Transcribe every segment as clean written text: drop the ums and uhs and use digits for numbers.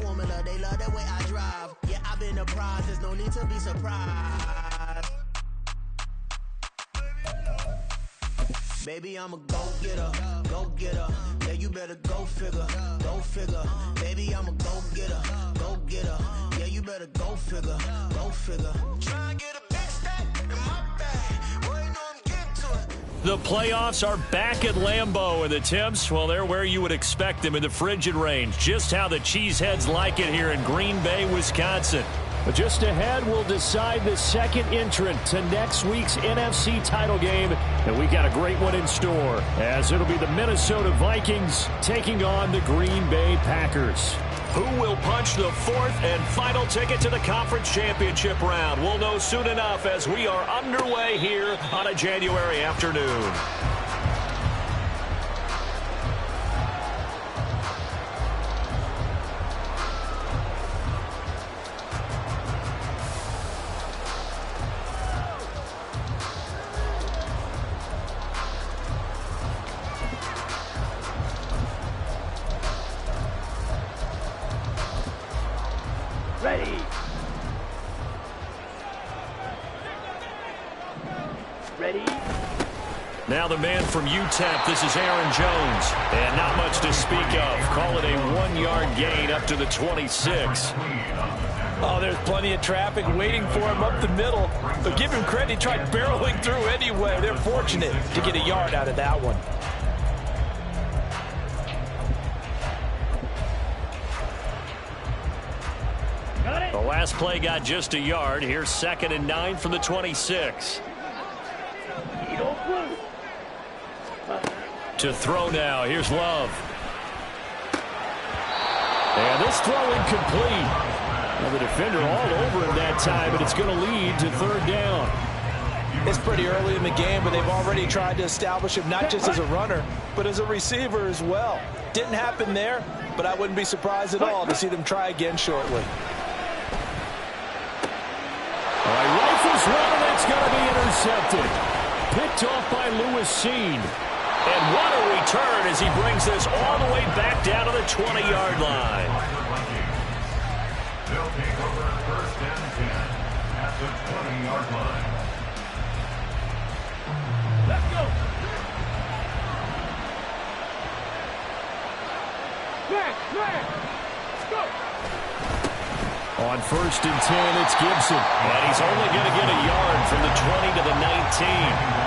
formula. They love the way I drive. Yeah, I've been the prize. There's no need to be surprised. Baby, I'm a go-getter, go-getter. Yeah, you better go figure, go figure. Baby, I'm a go-getter, go-getter. Yeah, you better go figure, go figure. Try and get a big stack in my bag. Boy, you know I'm getting to it. The playoffs are back at Lambeau, and the temps, well, they're where you would expect them in the frigid range. Just how the Cheeseheads like it here in Green Bay, Wisconsin. But just ahead, we'll decide the second entrant to next week's NFC title game. And we got a great one in store, as it'll be the Minnesota Vikings taking on the Green Bay Packers. Who will punch the fourth and final ticket to the conference championship round? We'll know soon enough as we are underway here on a January afternoon. Now the man from UTEP, this is Aaron Jones. And not much to speak of. Call it a 1-yard gain up to the 26. Oh, there's plenty of traffic waiting for him up the middle. But give him credit, he tried barreling through anyway. They're fortunate to get a yard out of that one. The last play got just a yard. Here's 2nd and 9 from the 26. To throw now. Here's Love. And this throw incomplete. Now the defender all over him that time, but it's going to lead to 3rd down. It's pretty early in the game, but they've already tried to establish him not just as a runner, but as a receiver as well. Didn't happen there, but I wouldn't be surprised at all to see them try again shortly. All right, rifles one, and it's going to be intercepted. Picked off by Lewis Seen. And what a return as he brings this all the way back down to the 20-yard line. They'll take over 1st and 10 at the 20-yard line. Let's go. Go. On 1st and 10, it's Gibson. And he's only going to get a yard from the 20 to the 19.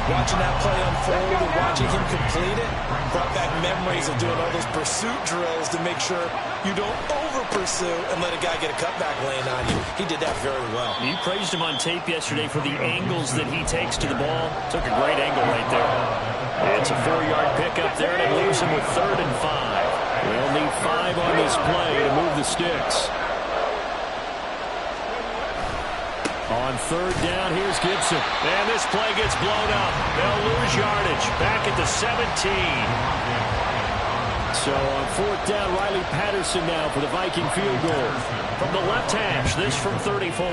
Watching that play unfold and watching him complete it brought back memories of doing all those pursuit drills to make sure you don't over-pursue and let a guy get a cutback lane on you. He did that very well. You praised him on tape yesterday for the angles that he takes to the ball. Took a great angle right there. It's a 4-yard pickup there, and it leaves him with 3rd and 5. We'll need 5 on this play to move the sticks. On 3rd down, here's Gibson. And this play gets blown up. They'll lose yardage. Back at the 17. So on 4th down, Riley Patterson now for the Viking field goal. From the left hash, this from 34.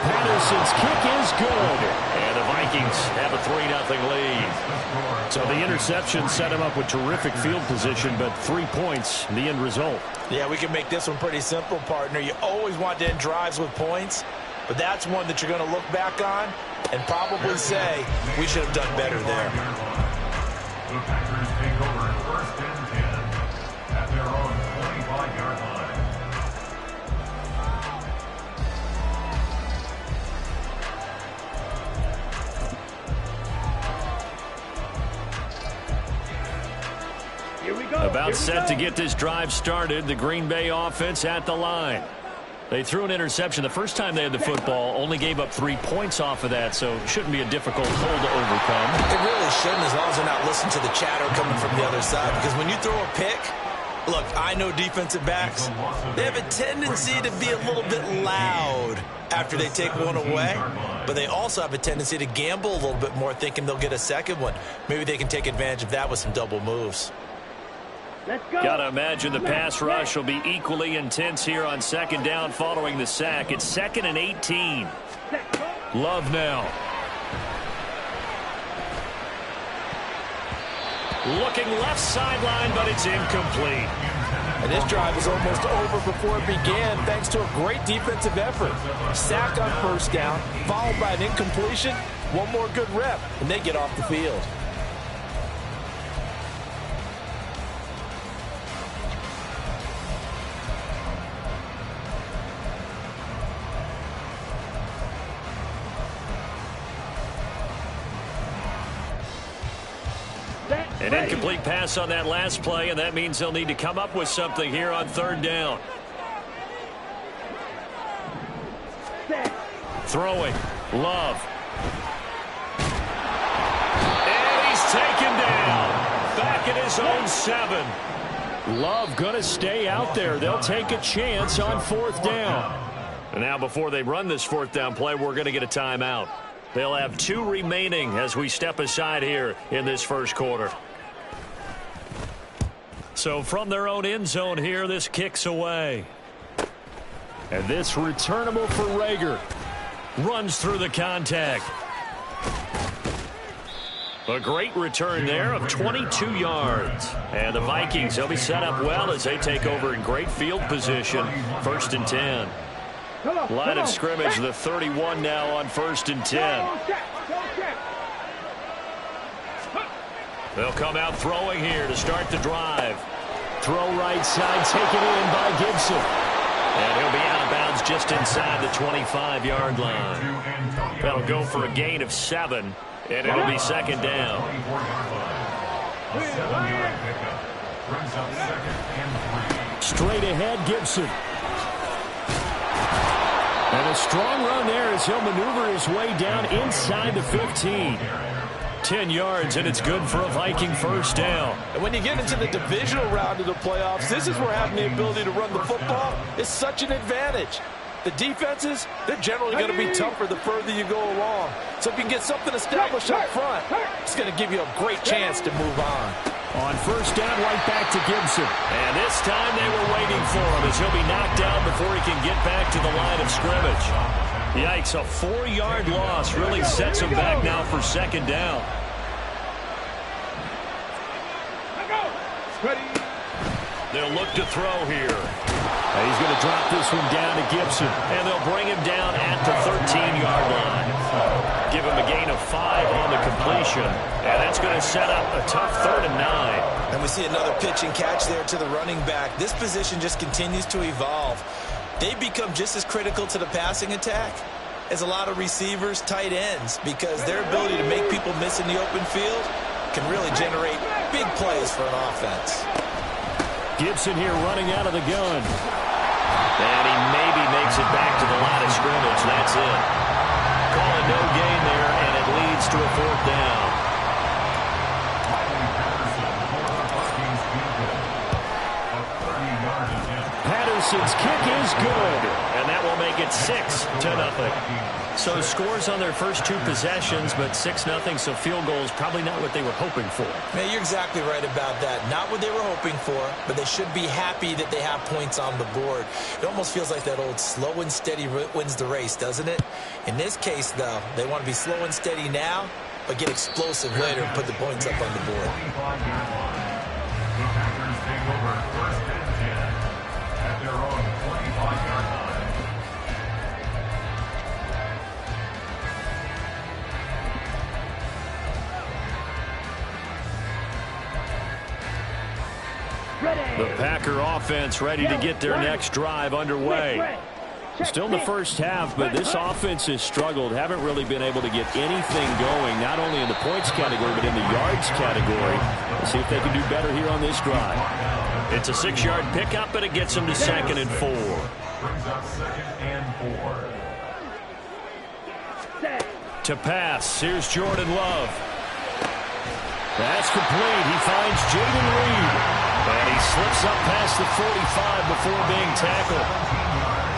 Patterson's kick is good. And the Vikings have a 3-0 lead. So the interception set him up with terrific field position, but 3 points, the end result. Yeah, we can make this one pretty simple, partner. You always want to end drives with points. But that's one that you're going to look back on and probably say, we should have done better there. The Packers take over 1st and 10 at their own 25-yard line. Here we go. About set to get this drive started. The Green Bay offense at the line. They threw an interception the first time they had the football, only gave up 3 points off of that, so it shouldn't be a difficult hole to overcome. It really shouldn't, as long as they're not listening to the chatter coming from the other side, because when you throw a pick, look, I know defensive backs, they have a tendency to be a little bit loud after they take one away, but they also have a tendency to gamble a little bit more, thinking they'll get a second one. Maybe they can take advantage of that with some double moves. Got to imagine the pass rush will be equally intense here on 2nd down following the sack. It's 2nd and 18. Love now. Looking left sideline, but it's incomplete. And this drive is almost over before it began thanks to a great defensive effort. Sack on first down, followed by an incompletion. One more good rep, and they get off the field. An incomplete pass on that last play, and that means they'll need to come up with something here on third down. Throwing. Love. And he's taken down. Back at his own 7. Love going to stay out there. They'll take a chance on fourth down. And now before they run this fourth down play, we're going to get a timeout. They'll have 2 remaining as we step aside here in this first quarter. So from their own end zone here, this kicks away. And this returnable for Rager. Runs through the contact. A great return there of 22 yards. And the Vikings, they'll be set up well as they take over in great field position. 1st and 10. Line of scrimmage, the 31 now on 1st and 10. They'll come out throwing here to start the drive. Throw right side, taken in by Gibson. And he'll be out of bounds just inside the 25-yard line. That'll go for a gain of 7, and it'll be second down. Straight ahead, Gibson. And a strong run there as he'll maneuver his way down inside the 15. 10 yards, and it's good for a Viking first down. And when you get into the divisional round of the playoffs, this is where having the ability to run the football is such an advantage. The defenses, they're generally going to be tougher the further you go along. So if you can get something established up front, it's going to give you a great chance to move on. On first down, right back to Gibson. And this time they were waiting for him as he'll be knocked down before he can get back to the line of scrimmage. Yikes, a 4-yard loss really sets him back now for second down. They'll look to throw here. He's going to drop this one down to Gibson. And they'll bring him down at the 13-yard line. Give him a gain of 5 on the completion. And that's going to set up a tough 3rd and 9. And we see another pitch and catch there to the running back. This position just continues to evolve. They become just as critical to the passing attack as a lot of receivers, tight ends, because their ability to make people miss in the open field can really generate big plays for an offense. Gibson here running out of the gun. And he maybe makes it back to the line of scrimmage. That's it. Call it no gain there, and it leads to a 4th down. Patterson's kick is good, and that will make it 6-0. So scores on their first 2 possessions, but 6-0, so field goal is probably not what they were hoping for. Man, you're exactly right about that. Not what they were hoping for, but they should be happy that they have points on the board. It almost feels like that old slow and steady wins the race, doesn't it? In this case, though, they want to be slow and steady now, but get explosive later and put the points up on the board. The Packer offense ready to get their next drive underway. Still in the first half, but this offense has struggled. Haven't really been able to get anything going, not only in the points category, but in the yards category. Let's see if they can do better here on this drive. It's a 6-yard pickup, but it gets them to 2nd and 4. To pass, here's Jordan Love. That's complete. He finds Jaden Reed. And he slips up past the 45 before being tackled.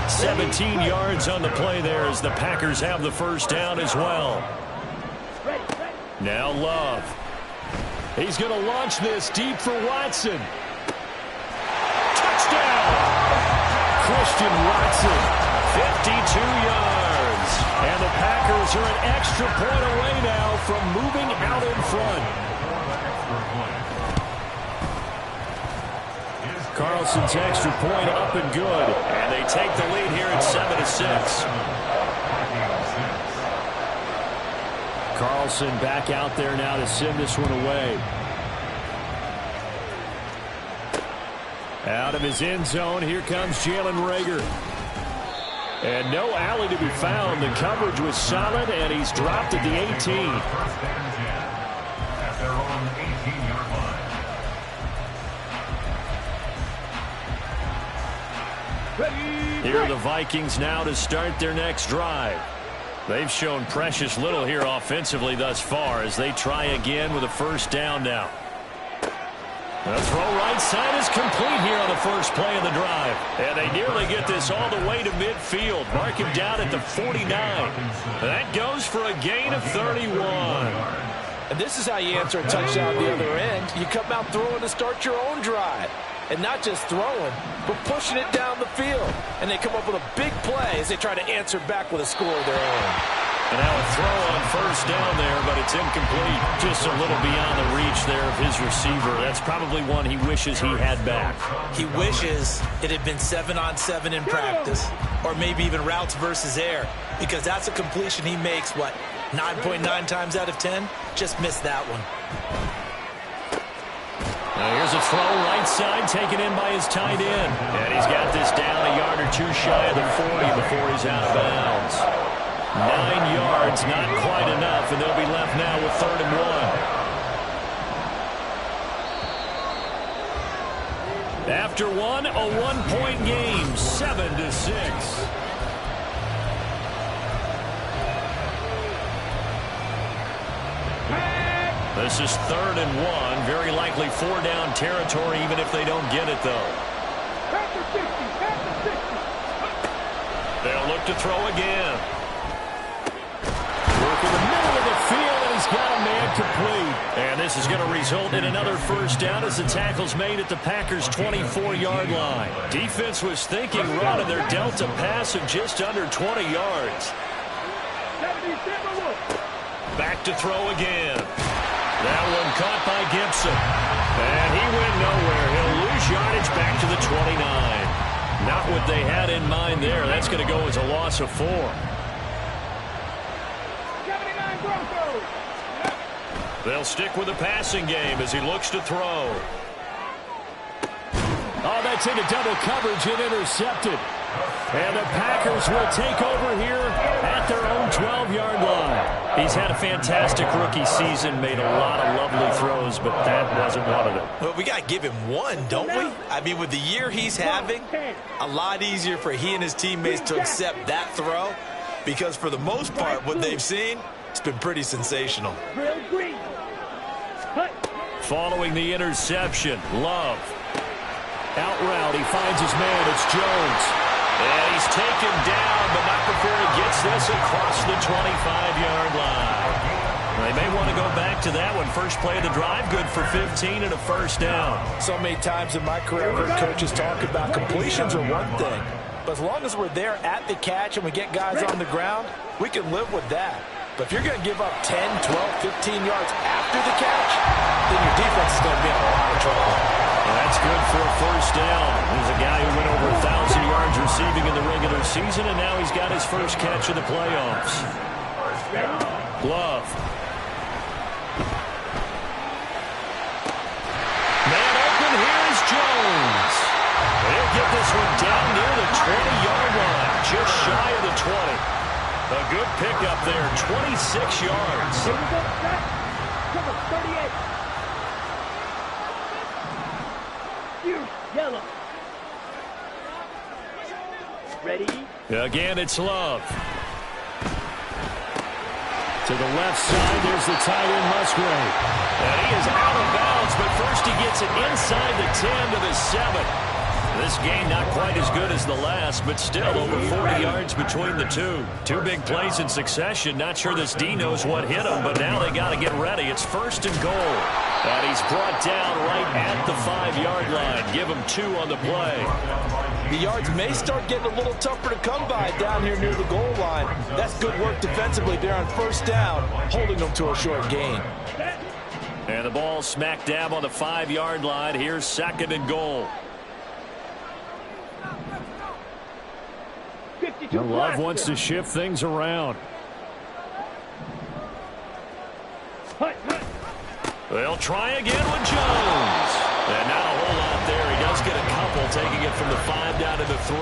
17 yards on the play there as the Packers have the first down as well. Now Love. He's going to launch this deep for Watson. Touchdown! Christian Watson, 52 yards. And the Packers are an extra point away now from moving out in front. Carlson's extra point up and good. And they take the lead here at 7-6. Carlson back out there now to send this one away. Out of his end zone, here comes Jalen Reagor. And no alley to be found. The coverage was solid, and he's dropped at the 18. First and 10 at their own 18-yard line. Here are the Vikings now to start their next drive. They've shown precious little here offensively thus far as they try again with a first down now. The throw right side is complete here on the first play of the drive. And they nearly get this all the way to midfield. Mark him down at the 49. That goes for a gain of 31. And this is how you answer a touchdown the other end. You come out throwing to start your own drive. And not just throwing, but pushing it down the field. And they come up with a big play as they try to answer back with a score of their own. And now a throw on first down there, but it's incomplete. Just a little beyond the reach there of his receiver. That's probably one he wishes he had back. He wishes it had been 7-on-7 in practice, or maybe even routes versus air, because that's a completion he makes, 9.9 times out of 10? Just missed that one. Now here's a throw right side taken in by his tight end. And he's got this down a yard or two shy of the 40 before he's out of bounds. 9 yards, not quite enough, and they'll be left now with 3rd and 1. After one, a 1-point game, 7-6. This is 3rd and 1. Very likely 4-down territory, even if they don't get it, though. They'll look to throw again. Work in the middle of the field, and he's got a man complete. And this is going to result in another first down as the tackle's made at the Packers' 24-yard line. Defense was thinking run, and they're dealt a pass of just under 20 yards. Back to throw again. That one caught by Gibson. And he went nowhere. He'll lose yardage back to the 29. Not what they had in mind there. That's going to go as a loss of 4. They'll stick with the passing game as he looks to throw. Oh, that's into double coverage and intercepted. And the Packers will take over here at their own 12-yard line. He's had a fantastic rookie season, made a lot of lovely throws, but that wasn't one of them. Well, we got to give him one, don't we? I mean, with the year he's having, a lot easier for he and his teammates to accept that throw, because for the most part, what they've seen, it's been pretty sensational. Following the interception, Love. Out route, he finds his man, it's Jones. And he's taken down, but not before he gets this across the 25-yard line. They may want to go back to that one. First play of the drive, good for 15 and a first down. So many times in my career, I've heard coaches talk about completions are one thing. But as long as we're there at the catch and we get guys on the ground, we can live with that. But if you're going to give up 10, 12, 15 yards after the catch, then your defense is going to be in a lot of trouble. Well, that's good for a first down. There's a guy who went over 1,000 yards receiving in the regular season, and now he's got his first catch of the playoffs. Love. Man open, here's Jones. He'll get this one down near the 20-yard line, just shy of the 20. A good pickup there, 26 yards. Yellow. Ready? Again, it's Love. To the left side, there's the tight end, Musgrave. And he is out of bounds, but first he gets it inside the 10 to the 7. This game not quite as good as the last, but still over 40 yards between the two. Two big plays in succession. Not sure this D knows what hit him, but now they got to get ready. It's 1st and goal. And he's brought down right at the 5-yard line. Give him 2 on the play. The yards may start getting a little tougher to come by down here near the goal line. That's good work defensively there on first down, holding them to a short gain. And the ball smack dab on the 5-yard line. Here's 2nd and goal. Love wants to shift things around. They'll try again with Jones. And not a whole lot there. He does get a couple, taking it from the 5 down to the 3.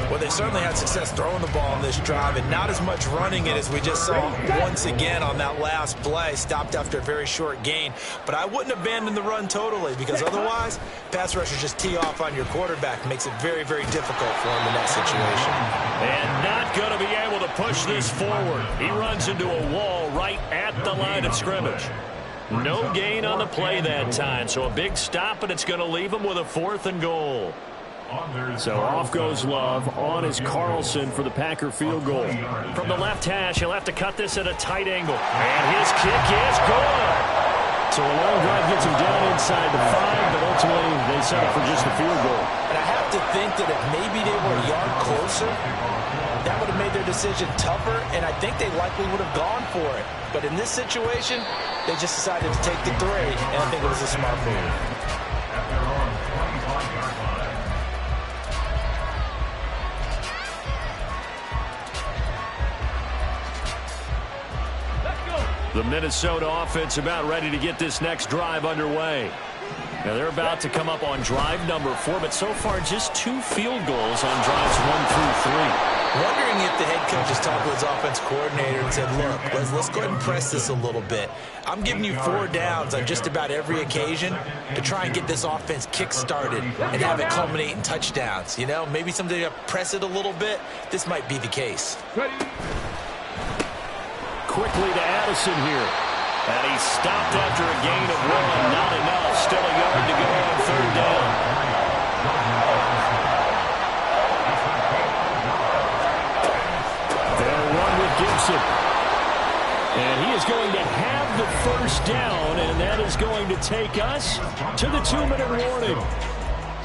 Well, they certainly had success throwing the ball on this drive and not as much running it as we just saw once again on that last play. Stopped after a very short gain. But I wouldn't abandon the run totally, because otherwise, pass rushers just tee off on your quarterback. Makes it very, very difficult for him in that situation. And not going to be able to push this forward. He runs into a wall right at the line of scrimmage. No gain on the play that time, so a big stop, and it's going to leave him with a 4th and goal. So off goes Love. On is Carlson for the Packer field goal. From the left hash, he'll have to cut this at a tight angle. And his kick is good. So a long drive gets him down inside the 5, but ultimately they settle for just the field goal. And I have to think that if maybe they were a yard closer, that would have made their decision tougher, and I think they likely would have gone for it. But in this situation, they just decided to take the 3, and I think it was a smart move. The Minnesota offense about ready to get this next drive underway. Now they're about to come up on drive number 4, but so far just 2 field goals on drives 1 through 3. Wondering if the head coach has talked to his offense coordinator and said, look, let's go ahead and press this a little bit. I'm giving you 4 downs on just about every occasion to try and get this offense kick-started and have it culminate in touchdowns. You know, maybe someday to press it a little bit. This might be the case. Quickly to Addison here. And he's stopped after a gain of 1. Not enough. Still a yard to go on 3rd down. They'll run with Gibson. And he is going to have the 1st down, and that is going to take us to the 2-minute warning.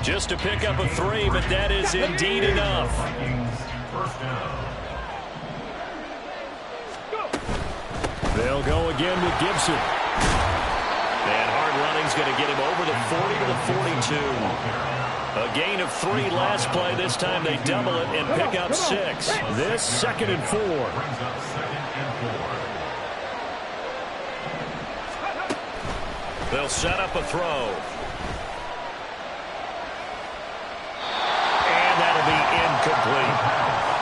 Just to pick up a 3, but that is indeed enough. They'll go again with Gibson. And hard running's going to get him over the 40 to the 42. A gain of 3 last play. This time they double it and pick up 6. This 2nd and 4. They'll set up a throw. And that'll be incomplete.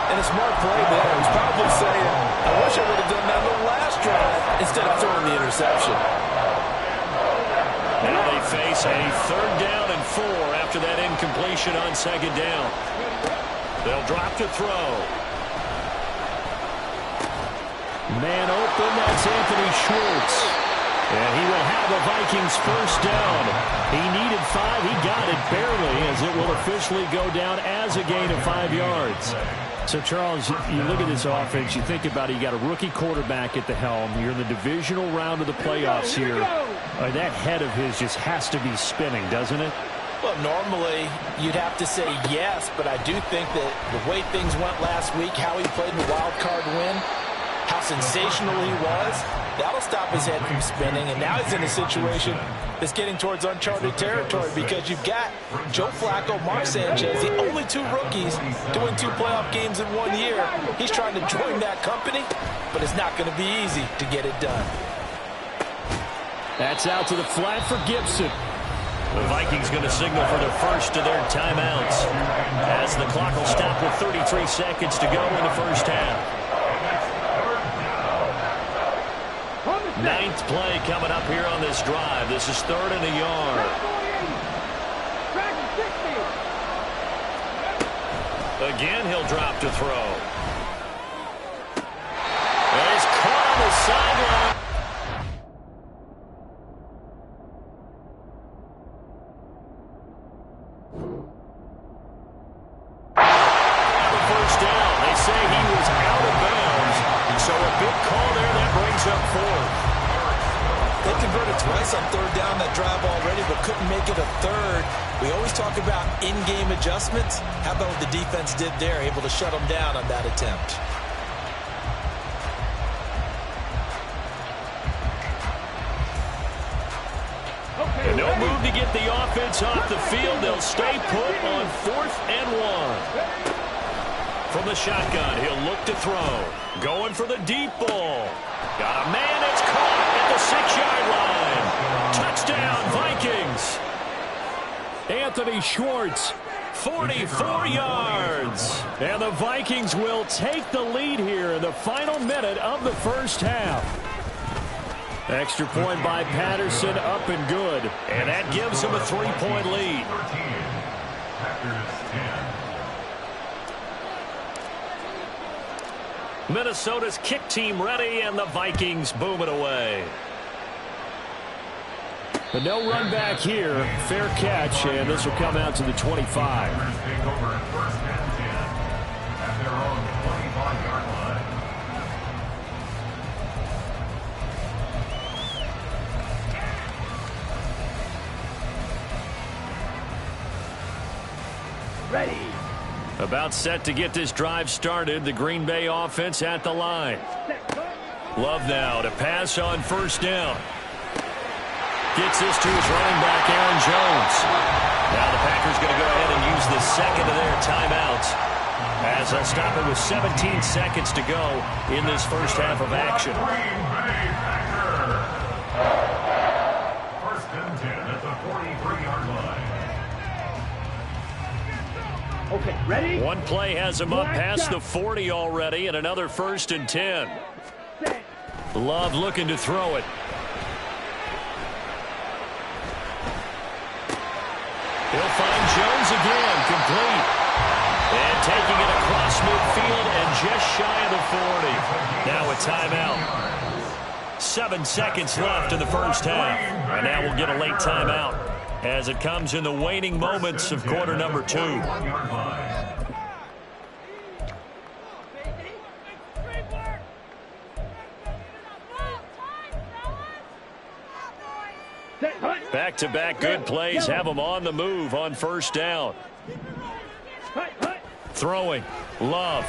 And a smart play there. He's probably saying, I wish I would have done that on the last drive instead of throwing the interception. Now they face a 3rd down and 4 after that incompletion on 2nd down. They'll drop to throw. Man open, that's Anthony Schwartz. And he will have the Vikings 1st down. He needed 5. He got it barely, as it will officially go down as a gain of 5 yards. So, Charles, you look at this offense, you think about it, you got a rookie quarterback at the helm. You're in the divisional round of the playoffs here. That head of his just has to be spinning, doesn't it? Well, normally you'd have to say yes, but I do think that the way things went last week, how he played in the wild card win, how sensational he was, that'll stop his head from spinning. And now he's in a situation that's getting towards uncharted territory, because you've got Joe Flacco, Mark Sanchez, the only 2 rookies doing 2 playoff games in 1 year. He's trying to join that company, but it's not going to be easy to get it done. That's out to the flat for Gibson. The Vikings going to signal for the first of their timeouts, as the clock will stop with 33 seconds to go in the first half. 9th play coming up here on this drive. This is 3rd and a yard. Again, he'll drop to throw. And he's caught on the sideline. The 1st down. They say he was out of bounds. So a big call there that brings up 4th. They converted twice on 3rd down that drive already, but couldn't make it a 3rd. We always talk about in-game adjustments. How about what the defense did there, able to shut them down on that attempt? And no move to get the offense off the field. They'll stay put on 4th and 1. From the shotgun, he'll look to throw. Going for the deep ball. Got a man, it's caught at the 6-yard line. Touchdown, Vikings. Anthony Schwartz, 44 yards. And the Vikings will take the lead here in the final minute of the first half. Extra point by Patterson, up and good. And that gives him a 3-point lead. Minnesota's kick team ready, and the Vikings boom it away. But no run back here. Fair catch, and this will come out to the 25. Ready. About set to get this drive started. The Green Bay offense at the line. Love now to pass on first down. Gets this to his running back, Aaron Jones. Now the Packers going to go ahead and use the second of their timeouts, as they'll stop it with 17 seconds to go in this first half of action. First and 10 at the 43-yard line. Okay, ready? One play has him up past the 40 already, and another first and 10. Love looking to throw it. He'll find Jones again, complete. And taking it across midfield and just shy of the 40. Now a timeout. 7 seconds left in the first half. And now we'll get a late timeout as it comes in the waning moments of quarter number 2. Back-to-back good plays have him on the move on first down. Throwing. Love.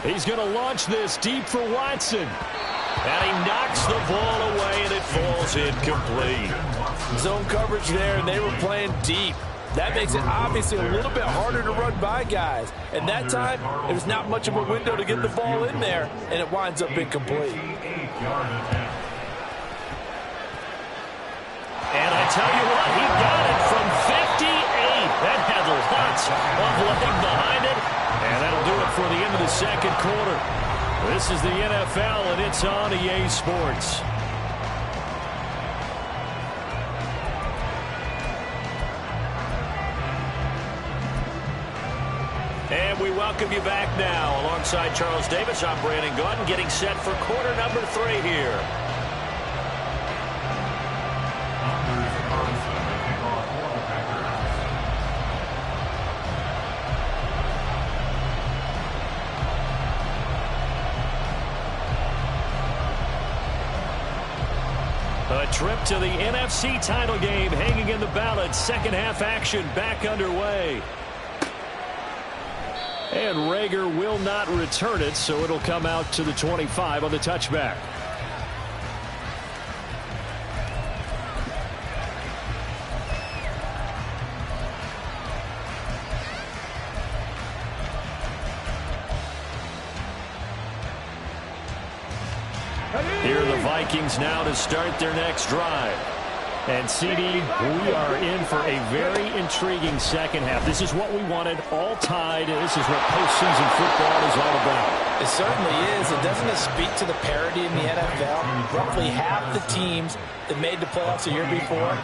He's going to launch this deep for Watson. And he knocks the ball away, and it falls incomplete. Zone coverage there, and they were playing deep. That makes it obviously a little bit harder to run by guys. And that time, there's not much of a window to get the ball in there, and it winds up incomplete. And I tell you what, he got it from 58. That had lots of leg behind it. And that'll do it for the end of the second quarter. This is the NFL, and it's on EA Sports. And we welcome you back now. Alongside Charles Davis, I'm Brandon Gaudin, getting set for quarter number 3 here. A trip to the NFC title game hanging in the balance. Second half action back underway. And Rager will not return it, so it'll come out to the 25 on the touchback. Here are the Vikings now to start their next drive. And, CD, we are in for a very intriguing second half. This is what we wanted, all tied. This is what postseason football is all about. It certainly is. And doesn't it speak to the parity in the NFL? Roughly half the teams that made the playoffs a year before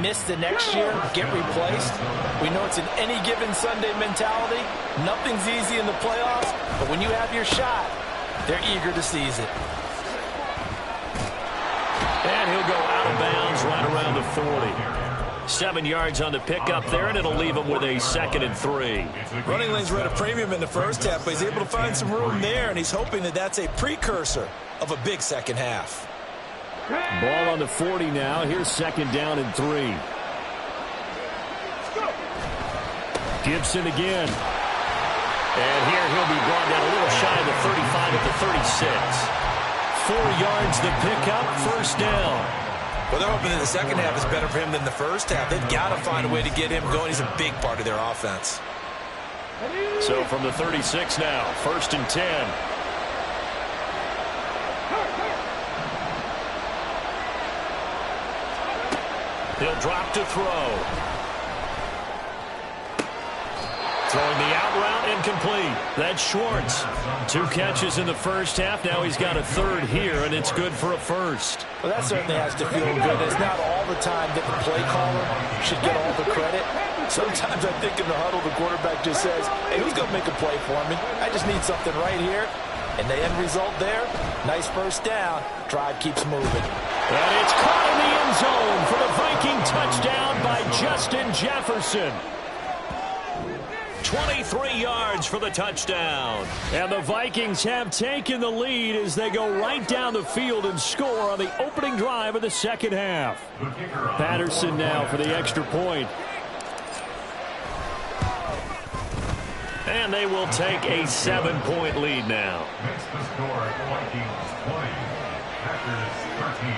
miss the next year, get replaced. We know it's an any given Sunday mentality. Nothing's easy in the playoffs, but when you have your shot, they're eager to seize it. And he'll go out of bounds right around the 40. 7 yards on the pickup there, and it'll leave him with a 2nd and 3. Running lanes were at a premium in the first half, but he's able to find some room there, and he's hoping that that's a precursor of a big second half. Ball on the 40 now. Here's 2nd down and 3. Gibson again. And here he'll be brought down a little shy of the 35 at the 36. 4 yards the pickup, first down. Well, they're hoping that the second half is better for him than the first half. They've got to find a way to get him going. He's a big part of their offense. So from the 36 now, 1st and 10. He'll drop to throw. Throwing the out route, incomplete. That's Schwartz. 2 catches in the first half. Now he's got a 3rd here, and it's good for a 1st. Well, that certainly has to feel good. It's not all the time that the play caller should get all the credit. Sometimes I think in the huddle, the quarterback just says, hey, who's going to make a play for me? I just need something right here. And the end result there, nice 1st down. Drive keeps moving. And it's caught in the end zone for the Viking touchdown by Justin Jefferson. 23 yards for the touchdown. And the Vikings have taken the lead as they go right down the field and score on the opening drive of the second half. Patterson now for the extra point. And they will take a 7-point lead now. Makes the score Vikings 20, Packers 13.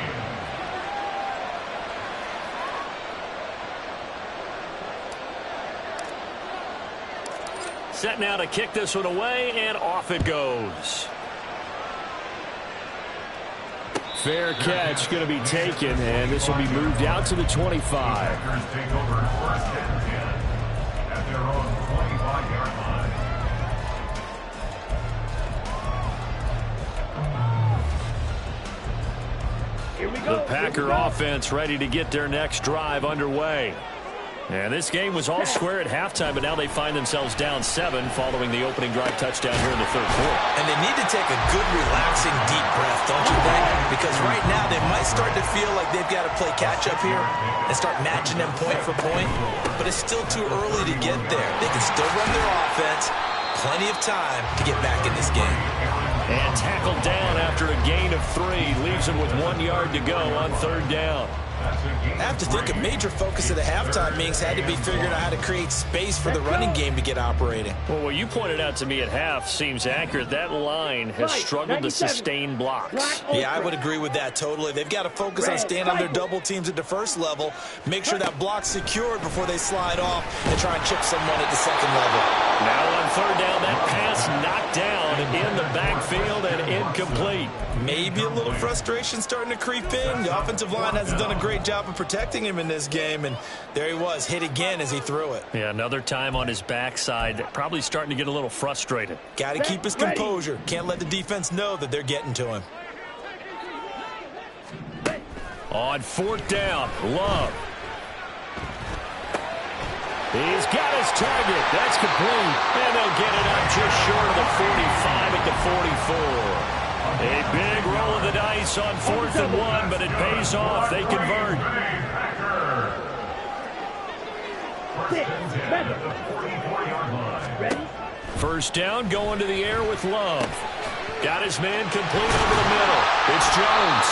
Set now to kick this one away, and off it goes. Fair catch going to be taken, and this will be moved out to the 25. Packers take over 1st and 10 at their own 25-yard line. Here we go. The Packer offense ready to get their next drive underway. And this game was all square at halftime, but now they find themselves down 7 following the opening drive touchdown here in the 3rd quarter. And they need to take a good, relaxing, deep breath, don't you think? Because right now they might start to feel like they've got to play catch-up here and start matching them point for point. But it's still too early to get there. They can still run their offense. Plenty of time to get back in this game. And tackled down after a gain of 3. Leaves him with 1 yard to go on 3rd down. I have to think a major focus of the halftime meetings had to be figuring out how to create space for the running game to get operating. Well, what you pointed out to me at half seems accurate. That line has struggled to sustain blocks. Yeah, I would agree with that totally. They've got to focus on staying on their double teams at the 1st level, make sure that block's secured before they slide off and try and chip someone at the 2nd level. Now on 3rd down, that pass knocked down in the backfield and incomplete. Maybe a little frustration starting to creep in. The offensive line hasn't done a great job of protecting him in this game, and there he was, hit again as he threw it. Yeah, another time on his backside, probably starting to get a little frustrated. Got to keep his composure. Can't let the defense know that they're getting to him. On 4th down, Love. He's got his target. That's complete. And they'll get it up just short of the 45 at the 44. A big roll of the dice on 4th and 1, but it pays off. They convert. 1st down, going to the air with Love. Got his man complete over the middle. It's Jones.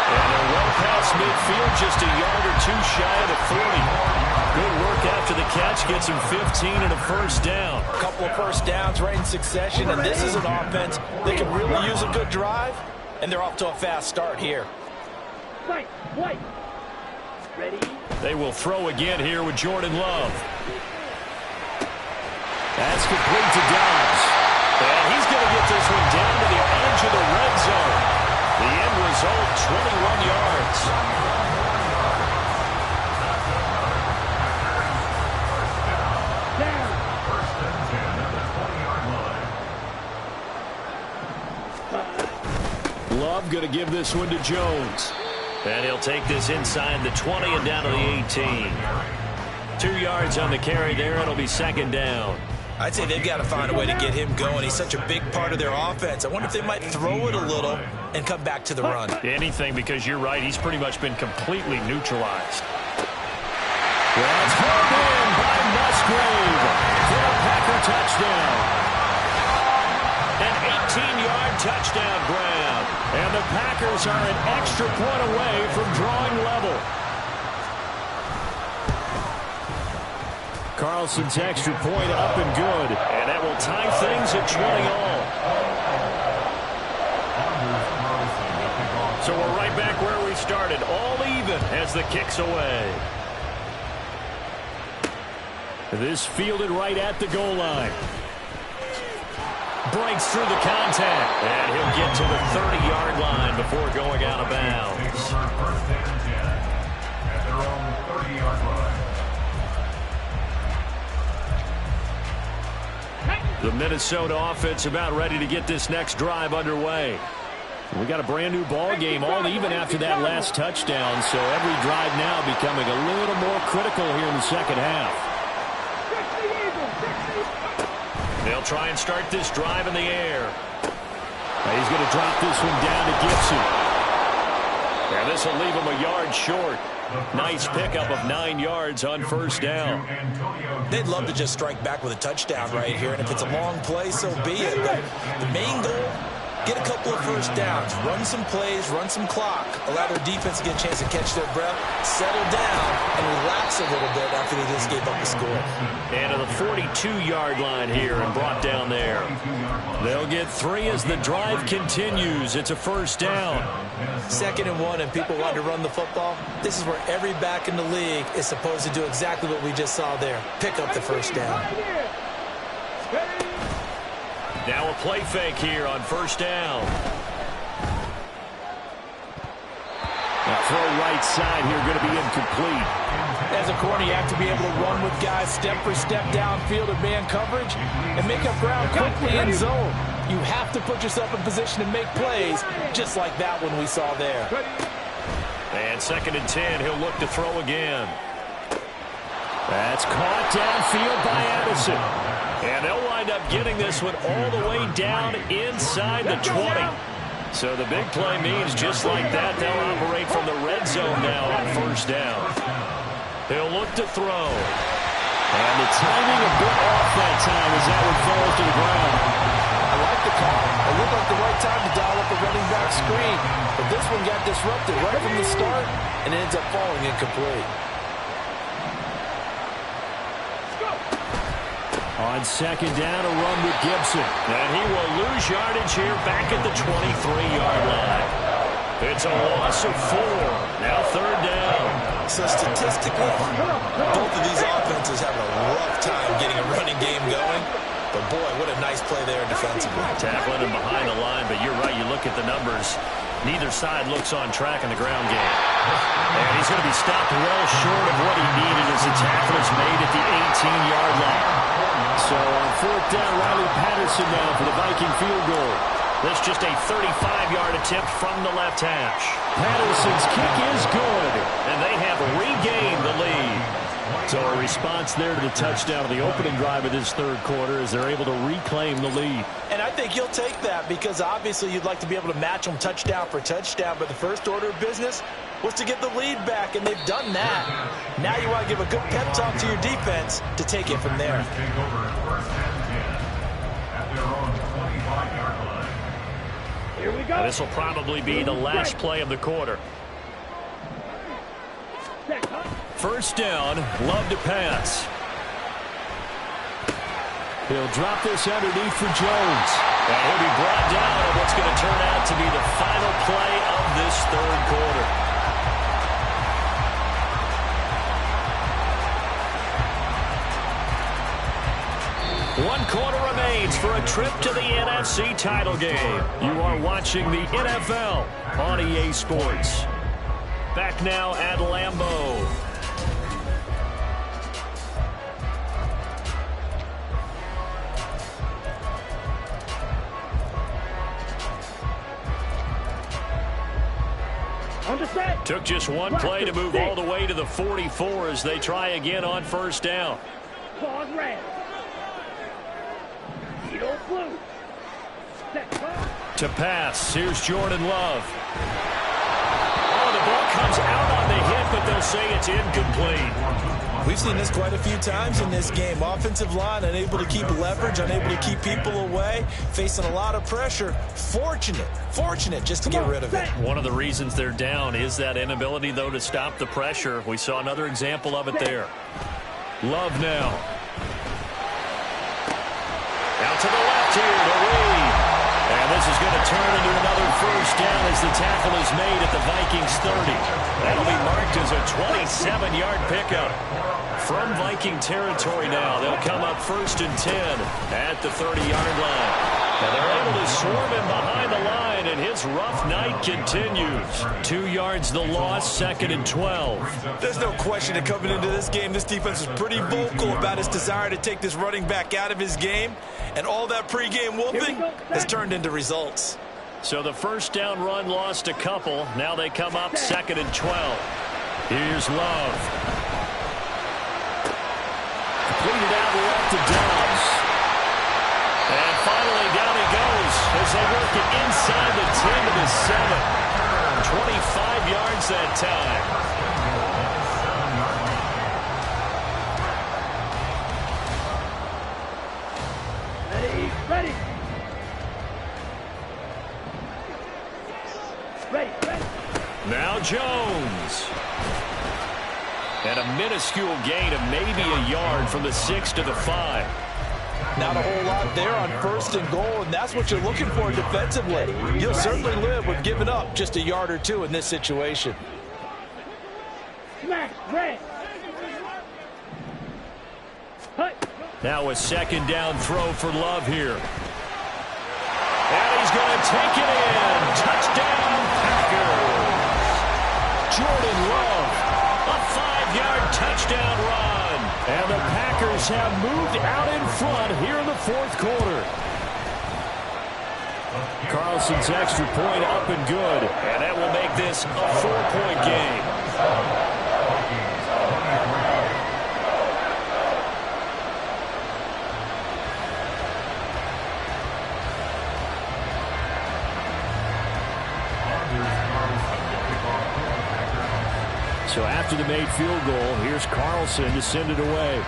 And they're well past midfield, just a yard or 2 shy of the 40. Good work after the catch, gets him 15 and a 1st down. A couple of 1st downs right in succession, and this is an offense that can really use a good drive, and they're off to a fast start here. Ready? They will throw again here with Jordan Love. That's complete to Dobbs. And he's going to get this one down to the edge of the red zone. The end result, 21 yards. Love going to give this one to Jones. And he'll take this inside the 20 and down to the 18. 2 yards on the carry there. It'll be 2nd down. I'd say they've got to find a way to get him going. He's such a big part of their offense. I wonder if they might throw it a little and come back to the run. Anything, because you're right. He's pretty much been completely neutralized. That's held in by Musgrave for a Packer touchdown. An 18-yard touchdown grab. And the Packers are an extra point away from drawing level. Carlson's extra point up and good. And that will tie things at 20 all. So we're right back where we started. All even as the kick's away. This fielded right at the goal line. Breaks through the contact. And he'll get to the 30-yard line before going out of bounds. First and 10 at their own 30-yard line. The Minnesota offense about ready to get this next drive underway. We got a brand new ball game, all even after that last touchdown, so every drive now becoming a little more critical here in the second half. They'll try and start this drive in the air. He's going to drop this one down to Gibson. And this will leave him a yard short. Nice pickup of 9 yards on first down. They'd love to just strike back with a touchdown right here, and if it's a long play, so be it. But the main goal, get a couple of first downs, run some plays, run some clock, allow their defense to get a chance to catch their breath, settle down, and relax a little bit after they just gave up the score. And to the 42-yard line here and brought down there. They'll get 3 as the drive continues. It's a first down. 2nd and 1, and people want to run the football. This is where every back in the league is supposed to do exactly what we just saw there. Pick up the first down. Now a play fake here on first down. Now throw right side here, going to be incomplete. As a corner, you have to be able to run with guys step for step downfield in man coverage and make up ground quickly in zone. You have to put yourself in position to make plays, just like that one we saw there. And 2nd and 10, he'll look to throw again. That's caught downfield by Addison. And they'll wind up getting this one all the way down inside the 20. So the big play means just like that, they'll operate from the red zone now on first down. He'll look to throw. And the timing a bit off that time as that one falls to the ground. I like the call. It looked like the right time to dial up the running back screen. But this one got disrupted right from the start and ends up falling incomplete. On 2nd down, a run with Gibson. And he will lose yardage here back at the 23-yard line. It's a loss of 4. Now 3rd down. So statistically, both of these offenses have a rough time getting a running game going. But boy, what a nice play there defensively. Tackling him behind the line, but you're right, you look at the numbers. Neither side looks on track in the ground game. And he's going to be stopped well short of what he needed as the tackle is made at the 18-yard line. So on 4th down, Riley Patterson now for the Viking field goal. This just a 35-yard attempt from the left hash. Patterson's kick is good, and they have regained the lead. So a response there to the touchdown of the opening drive of this 3rd quarter as they're able to reclaim the lead. And I think you'll take that because obviously you'd like to be able to match them touchdown for touchdown, but the first order of business was to get the lead back, and they've done that. Now you want to give a good pep talk to your defense to take it from there. Take over first and 10 at their own 25-yard line. Here we go. This will probably be the last play of the quarter. First down, Love to pass. He'll drop this underneath for Jones. And he'll be brought down on what's going to turn out to be the final play of this 3rd quarter. One quarter remains for a trip to the NFC title game. You are watching the NFL on EA Sports. Back now at Lambeau. Took just one play to move all the way to the 44 as they try again on first down. Pause red. Eagle blue. To pass, here's Jordan Love. Oh, the ball comes out on the hit, but they'll say it's incomplete. We've seen this quite a few times in this game. Offensive line unable to keep leverage, unable to keep people away, facing a lot of pressure. Fortunate just to get rid of it. One of the reasons they're down is that inability, though, to stop the pressure. We saw another example of it there. Love now. Out to the left here to Reed. And this is going to turn into another first down as the tackle is made at the Vikings 30. That'll be marked as a 27-yard pickup. From Viking territory now, they'll come up 1st and 10 at the 30-yard line. And they're able to swarm him behind the line, and his rough night continues. 2 yards the loss, 2nd and 12. There's no question that coming into this game, this defense was pretty vocal about his desire to take this running back out of his game. And all that pregame whooping has turned into results. So the first down run lost a couple. Now they come up 2nd and 12. Here's Love. Completed out left to Dobbs. And finally down he goes as they work it inside the 10 to the 7. 25 yards that time. Ready. Now Jones. And a minuscule gain of maybe a yard from the 6 to the 5. Not a whole lot there on 1st and goal, and that's what you're looking for defensively. You'll certainly live with giving up just a yard or two in this situation. Now a 2nd down throw for Love here. And he's going to take it in. Touchdown, Packers. Jordan Love, a 5-yard touchdown run. And the Packers have moved out in front here in the 4th quarter. Carlson's extra point up and good. And that will make this a 4-point game. So after the made field goal, here's Carlson to send it away.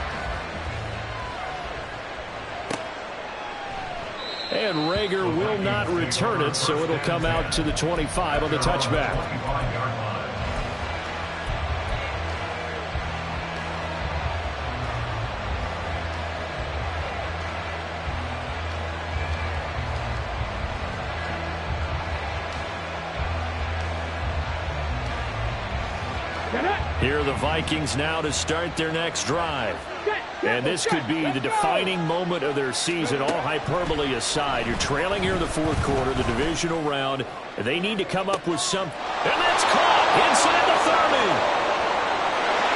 And Rager will not return it, so it'll come out to the 25 on the touchback. Here are the Vikings now to start their next drive. And this could be the defining moment of their season, all hyperbole aside. You're trailing here in the 4th quarter, the divisional round. They need to come up with some. And that's caught inside the 30.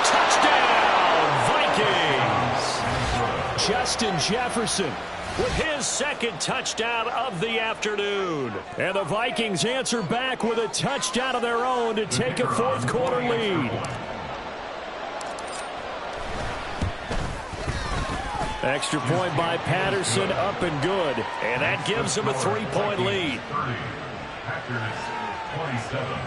Touchdown, Vikings. Justin Jefferson with his 2nd touchdown of the afternoon. And the Vikings answer back with a touchdown of their own to take a 4th quarter lead. Extra point by Patterson, up and good. And that gives them a 3-point lead. Packers 27.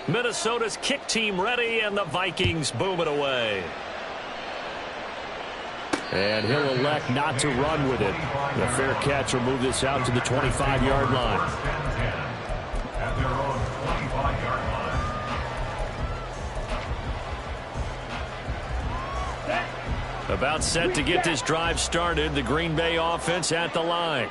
Minnesota's kick team ready, and the Vikings boom it away. And he'll elect not to run with it. The fair catch will move this out to the 25-yard line. At their own 25-yard line. About set to get this drive started, the Green Bay offense at the line.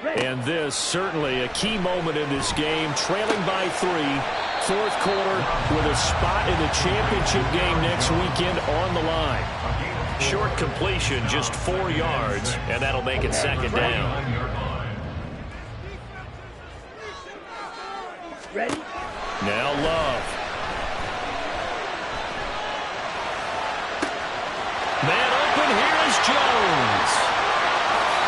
And this certainly a key moment in this game, trailing by 3, 4th quarter, with a spot in the championship game next weekend on the line. Short completion, just 4 yards, and that'll make it 2nd down. Ready? Now Love. Man open, here is Jones.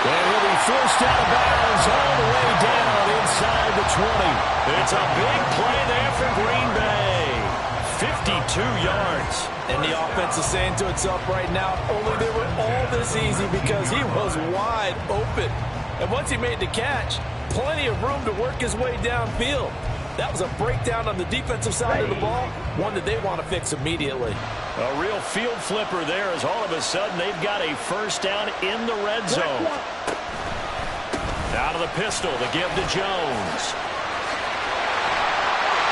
And he'll be forced out of bounds all the way down inside the 20. It's a big play there for Green Bay. 52 yards. And the offense is saying to itself right now, only they were all this easy because he was wide open. And once he made the catch, plenty of room to work his way downfield. That was a breakdown on the defensive side of the ball, one that they want to fix immediately. A real field flipper there as all of a sudden they've got a first down in the red zone. Out of the pistol to give to Jones.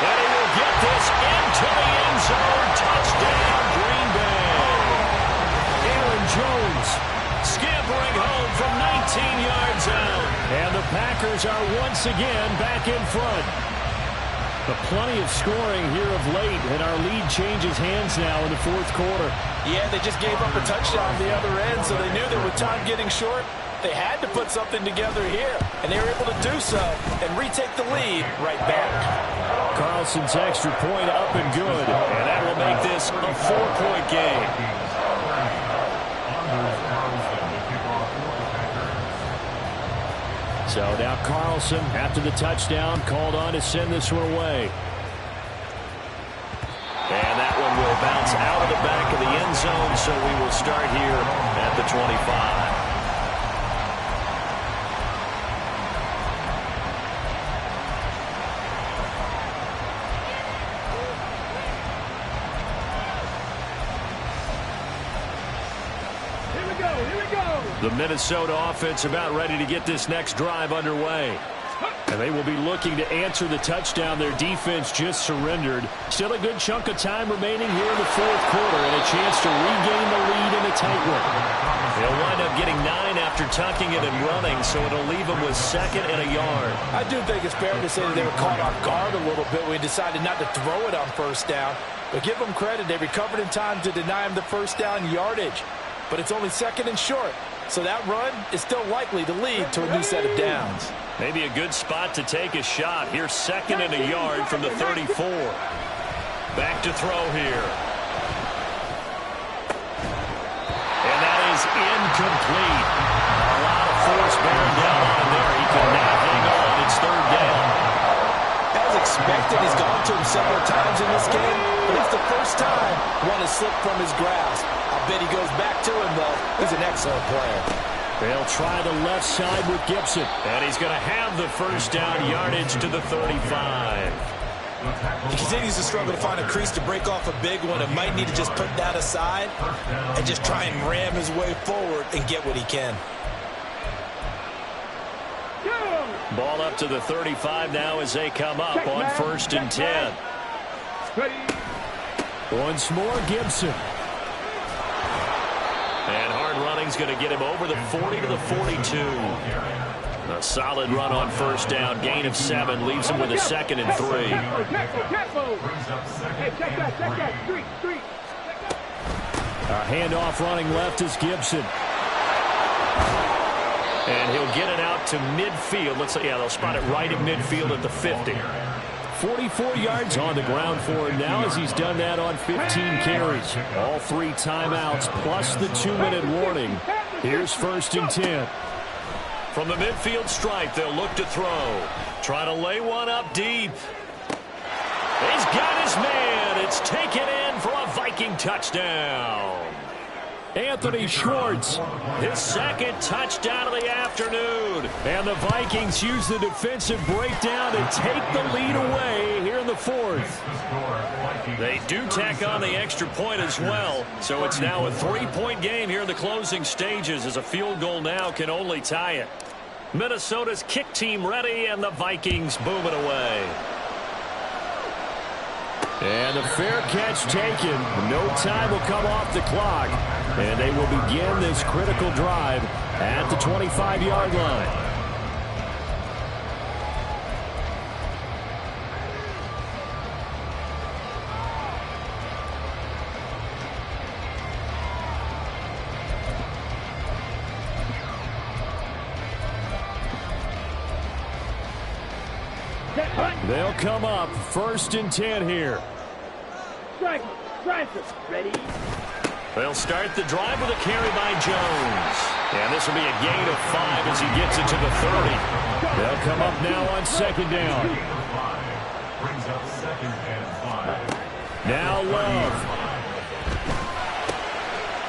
And he will get this into the end zone. Touchdown, Green Bay. Aaron Jones the Packers are once again back in front. But plenty of scoring here of late, and our lead changes hands now in the fourth quarter. Yeah, they just gave up a touchdown on the other end, so they knew that with time getting short, they had to put something together here, and they were able to do so and retake the lead right back. Carlson's extra point up and good, and that will make this a 4-point game. So now Carlson, after the touchdown, called on to send this one away. And that one will bounce out of the back of the end zone, so we will start here at the 25. The Minnesota offense about ready to get this next drive underway. And they will be looking to answer the touchdown their defense just surrendered. Still a good chunk of time remaining here in the fourth quarter and a chance to regain the lead in a tight one. They'll wind up getting 9 after tucking it and running, so it'll leave them with 2nd and a yard. I do think it's fair to say that they were caught off guard a little bit when we decided not to throw it on first down. But give them credit, they recovered in time to deny them the first down yardage. But it's only 2nd and short. So that run is still likely to lead to a new set of downs. Maybe a good spot to take a shot. Here's 2nd and a yard from the 34. Back to throw here. And that is incomplete. A lot of force bearing down on him there. He could not hang on. It's 3rd down. As expected, he's gone to him several times in this game, but it's the first time one has slipped from his grasp. I bet he goes back to him, though. He's an excellent player. They'll try the left side with Gibson. And he's going to have the first down yardage to the 35. He continues to struggle to find a crease to break off a big one and might need to just put that aside and just try and ram his way forward and get what he can. Ball up to the 35 now as they come up on 1st and 10. Once more, Gibson. And hard running's going to get him over the 40 to the 42. A solid run on first down. Gain of 7 leaves him with a 2nd and 3. A handoff running left is Gibson. And he'll get it out to midfield. They'll spot it right at midfield at the 50. 44 yards on the ground for him now as he's done that on 15 carries. All 3 timeouts plus the 2-minute warning. Here's 1st and 10. From the midfield stripe, they'll look to throw. Try to lay one up deep. He's got his man. It's taken in for a Viking touchdown. Anthony Schwartz, his 2nd touchdown of the afternoon. And the Vikings use the defensive breakdown to take the lead away here in the 4th. They do tack on the extra point as well, so it's now a 3-point game here in the closing stages as a field goal now can only tie it. Minnesota's kick team ready, and the Vikings booming away. And a fair catch taken. No time will come off the clock. And they will begin this critical drive at the 25-yard line. They'll come up 1st and 10 here. Ready? They'll start the drive with a carry by Jones. And this will be a gain of 5 as he gets it to the 30. They'll come up now on 2nd down. Now Love.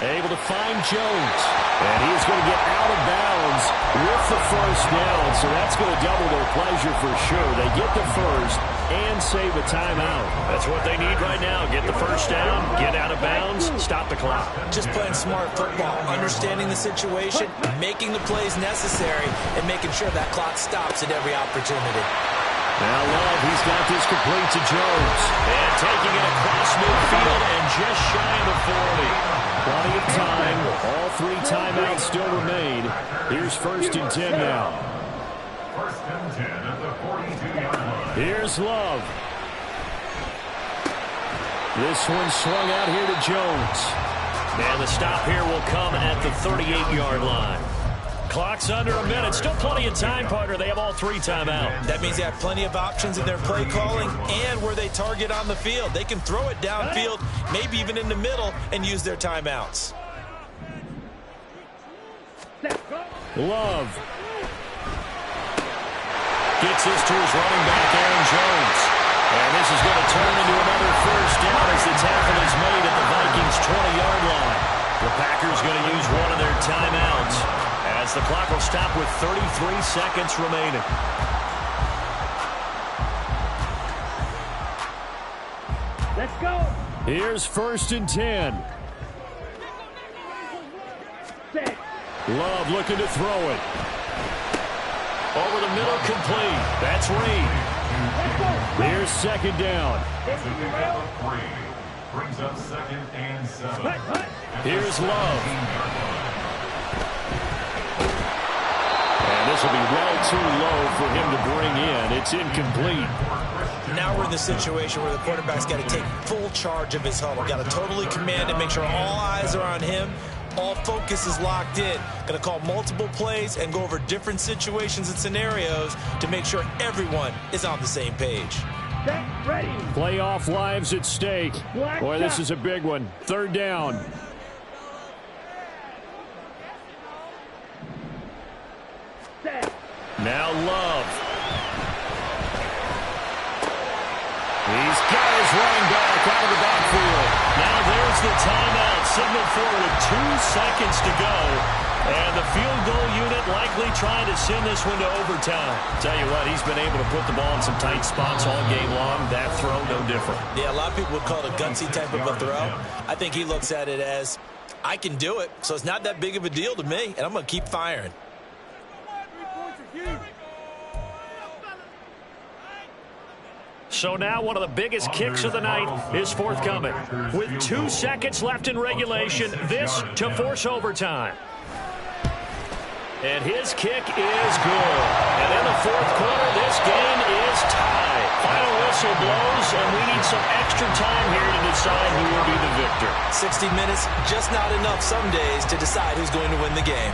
Able to find Jones. And he's going to get out of bounds with the first down. So that's going to double their pleasure for sure. They get the first and save a timeout. That's what they need right now. Get the first down, get out of bounds, stop the clock. Just playing smart football, understanding the situation, making the plays necessary, and making sure that clock stops at every opportunity. Now Love, he's got this complete to Jones. And taking it across midfield and just shy of the 40. Plenty of time. All 3 timeouts still remain. Here's 1st and 10 now. First and 10 at the 42-yard line. Here's Love. This one swung out here to Jones. And the stop here will come at the 38-yard line. Clock's under a minute. Still plenty of time, partner. They have all 3 timeouts. That means they have plenty of options in their play calling and where they target on the field. They can throw it downfield, maybe even in the middle, and use their timeouts. Love. Gets this to his running back, Aaron Jones. And this is going to turn into another first down as the tackle is made at the Vikings' 20-yard line. The Packers going to use one of their timeouts as the clock will stop with 33 seconds remaining. Let's go. Here's first and 10. Set. Love looking to throw it. Over the middle, complete. That's Reed. Here's second down. Brings up second and 7. Here's Love. And this will be well too low for him to bring in. It's incomplete. Now we're in the situation where the quarterback's got to take full charge of his huddle. Got to totally command it, make sure all eyes are on him. All focus is locked in. Going to call multiple plays and go over different situations and scenarios to make sure everyone is on the same page. Set. Ready. Playoff lives at stake. Boy, this is a big one. Third down. Set. Now Love. He's got his running back out of the backfield. Now there's the timeout. Signal forward with 2 seconds to go. And the field goal unit likely trying to send this one to overtime. Tell you what, he's been able to put the ball in some tight spots all game long. That throw, no different. Yeah, a lot of people would call it a gutsy type of a throw. I think he looks at it as, I can do it, so it's not that big of a deal to me, and I'm going to keep firing. So now one of the biggest kicks of the night is forthcoming. With 2 seconds left in regulation, this to force overtime. And his kick is good. And in the fourth quarter, this game is tied. Final whistle blows, and we need some extra time here to decide who will be the victor. 60 minutes, just not enough some days to decide who's going to win the game.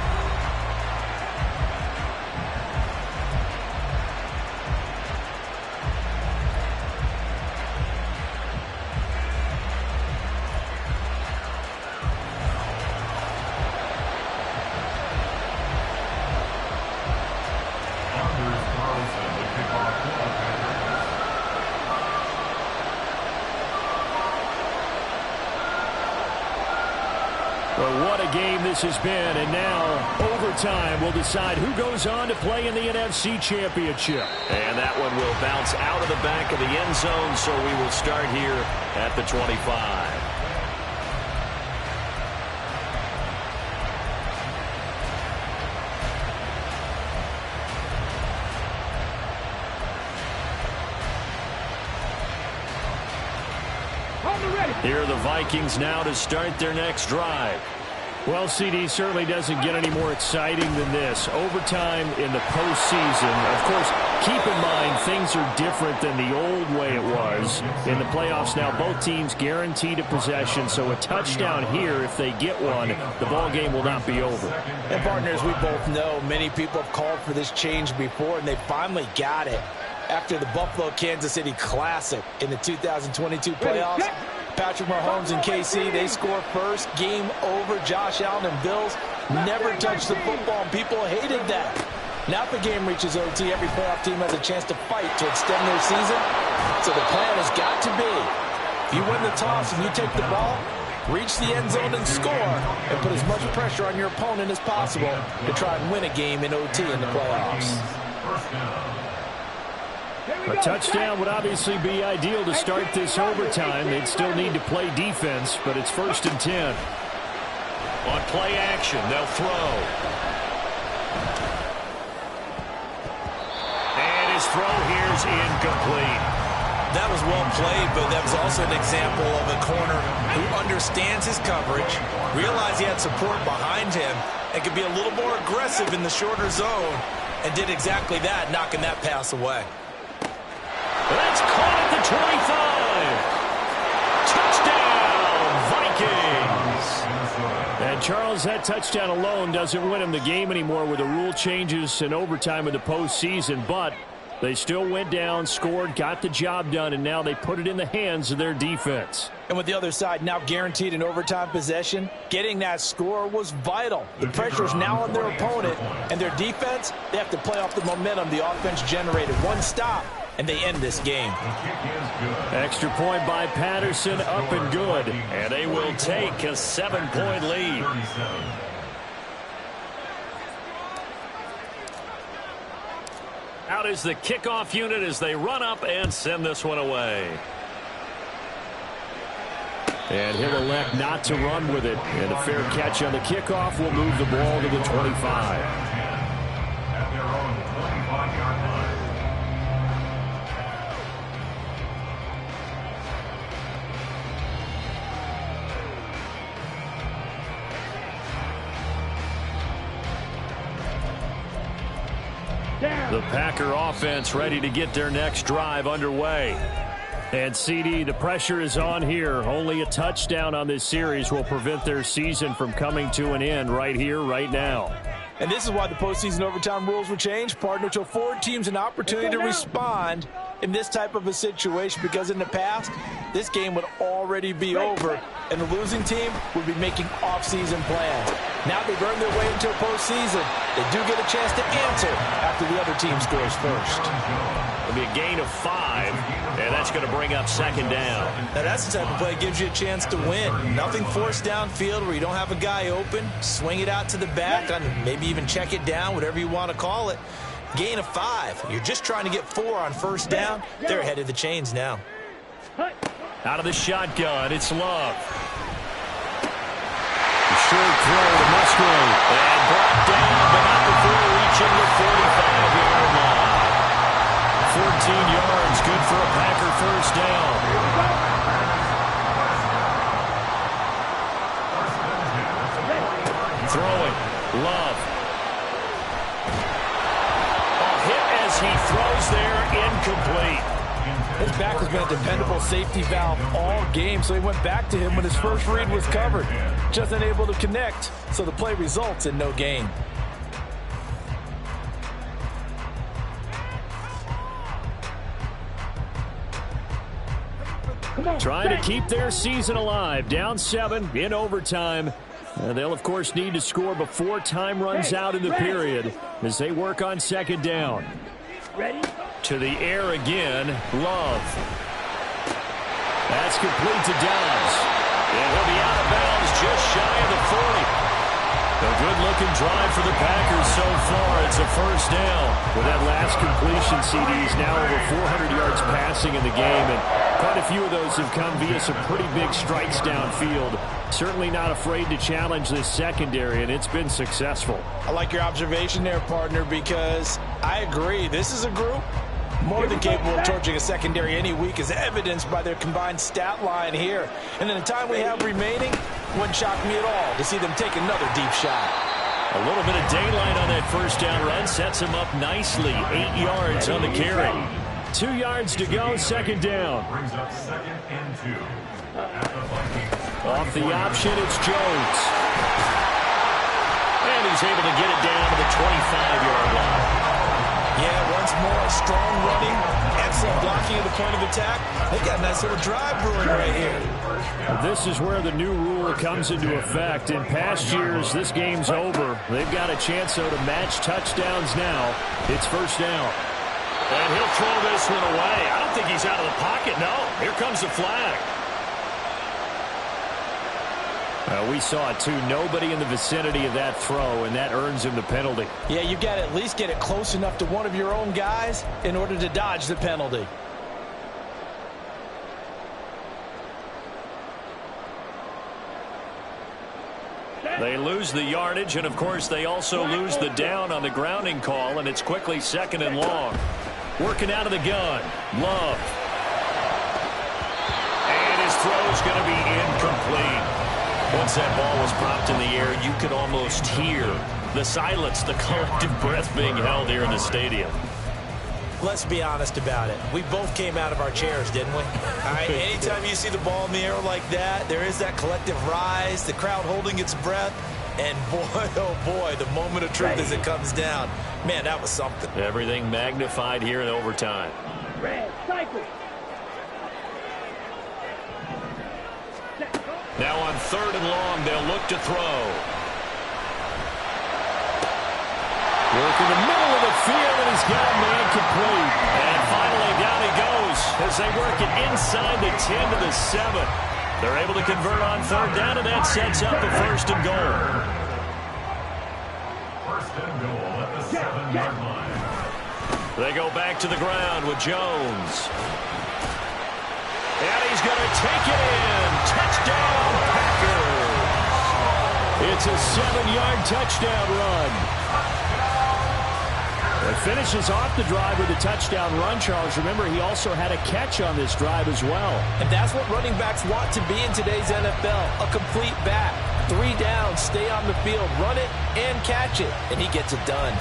Well, what a game this has been, and now overtime will decide who goes on to play in the NFC Championship. And that one will bounce out of the back of the end zone, so we will start here at the 25. Here are the Vikings now to start their next drive. Well, CD certainly doesn't get any more exciting than this. Overtime in the postseason. Of course, keep in mind things are different than the old way it was. In the playoffs now, both teams guaranteed a possession, so a touchdown here, if they get one, the ball game will not be over. And partners, we both know many people have called for this change before, and they finally got it. After the Buffalo-Kansas City Classic in the 2022 playoffs, Patrick Mahomes and KC, they score first. Game over. Josh Allen and Bills never touched the football, and people hated that. Now if the game reaches OT, every playoff team has a chance to fight to extend their season. So the plan has got to be, if you win the toss and you take the ball, reach the end zone and score, and put as much pressure on your opponent as possible to try and win a game in OT in the playoffs. A touchdown would obviously be ideal to start this overtime. They'd still need to play defense, but it's 1st and 10. On play action, they'll throw. And his throw here's incomplete. That was well played, but that was also an example of a corner who understands his coverage, realized he had support behind him, and could be a little more aggressive in the shorter zone. and did exactly that, knocking that pass away. That's caught at the 25. Touchdown, Vikings. And Charles, that touchdown alone doesn't win him the game anymore with the rule changes and overtime in the postseason, but they still went down, scored, got the job done, and now they put it in the hands of their defense. And with the other side now guaranteed an overtime possession, getting that score was vital. The pressure is now on their opponent, and their defense, they have to play off the momentum the offense generated. One stop, and they end this game. Extra point by Patterson, up and good. And they will take a 7-point lead. Out is the kickoff unit as they run up and send this one away. And he'll elect not to run with it. And a fair catch on the kickoff will move the ball to the 25. At their own 25-yard line. The Packer offense ready to get their next drive underway. And CD, the pressure is on here. Only a touchdown on this series will prevent their season from coming to an end right here, right now. And this is why the postseason overtime rules were changed, partner, to afford teams an opportunity to respond in this type of a situation, because in the past, this game would already be over, and the losing team would be making off-season plans. Now they've earned their way into a postseason. They do get a chance to answer after the other team scores first. It'll be a gain of 5, and that's going to bring up second down. Now that's the type of play that gives you a chance to win. Nothing forced downfield where you don't have a guy open. Swing it out to the back, maybe even check it down, whatever you want to call it. Gain of 5. You're just trying to get 4 on first down. They're ahead of the chains now. Out of the shotgun, it's Love. Short throw to Musgrave. And brought down, but not before reaching the 45-yard line. 14 yards, good for a Packer first down. Throwing, Love. He throws there, incomplete. His back has been a dependable safety valve all game, so he went back to him when his first read was covered. Just unable to connect, so the play results in no gain. Trying to keep their season alive. Down 7 in overtime. They'll, of course, need to score before time runs out in the period as they work on second down. Ready? To the air again, Love. That's complete to Dobbs. And he'll be out of bounds just shy of the 40. A good-looking drive for the Packers so far. It's a first down. With that last completion, CD's now over 400 yards passing in the game, and quite a few of those have come via some pretty big strikes downfield. Certainly not afraid to challenge this secondary, and it's been successful. I like your observation there, partner, because I agree. This is a group more than capable of torching a secondary any week, as evidenced by their combined stat line here. And in the time we have remaining, wouldn't shock me at all to see them take another deep shot. A little bit of daylight on that first down run sets him up nicely. 8 yards on the carry. 2 yards to go, second down. Brings up 2nd and 2. At the Vikings. Off the option, it's Jones. And he's able to get it down to the 25-yard line. Yeah, once more, strong running, excellent blocking at the point of attack. They got a nice little drive brewing right here. This is where the new rule comes into effect. In past years, this game's over. They've got a chance, though, to match touchdowns now. It's first down. And he'll throw this one away. I don't think he's out of the pocket, no. Here comes the flag. We saw it, too. Nobody in the vicinity of that throw, and that earns him the penalty. Yeah, you got to at least get it close enough to one of your own guys in order to dodge the penalty. They lose the yardage, and, of course, they also lose the down on the grounding call, and it's quickly 2nd and long. Working out of the gun. Love. And his throw's going to be incomplete. Once that ball was popped in the air, you could almost hear The silence, the collective breath being held here in the stadium. Let's be honest about it. We both came out of our chairs, didn't we? All right, anytime you see the ball in the air like that, there is that collective rise, the crowd holding its breath, and boy, oh boy, the moment of truth as it comes down. Man, that was something. Everything magnified here in overtime. Red, cycle. Now on 3rd and long, they'll look to throw. Work in the middle of the field, and he's got a man complete. And finally, down he goes as they work it inside the 10 to the 7. They're able to convert on 3rd down, and that sets up the 1st and goal. 1st and goal at the 7-yard line. They go back to the ground with Jones. And he's going to take it in. Touchdown, Packers. It's a 7-yard touchdown run. It finishes off the drive with a touchdown run, Charles. Remember, he also had a catch on this drive as well. And that's what running backs want to be in today's NFL, a complete back. 3 down, stay on the field, run it, and catch it. And he gets it done.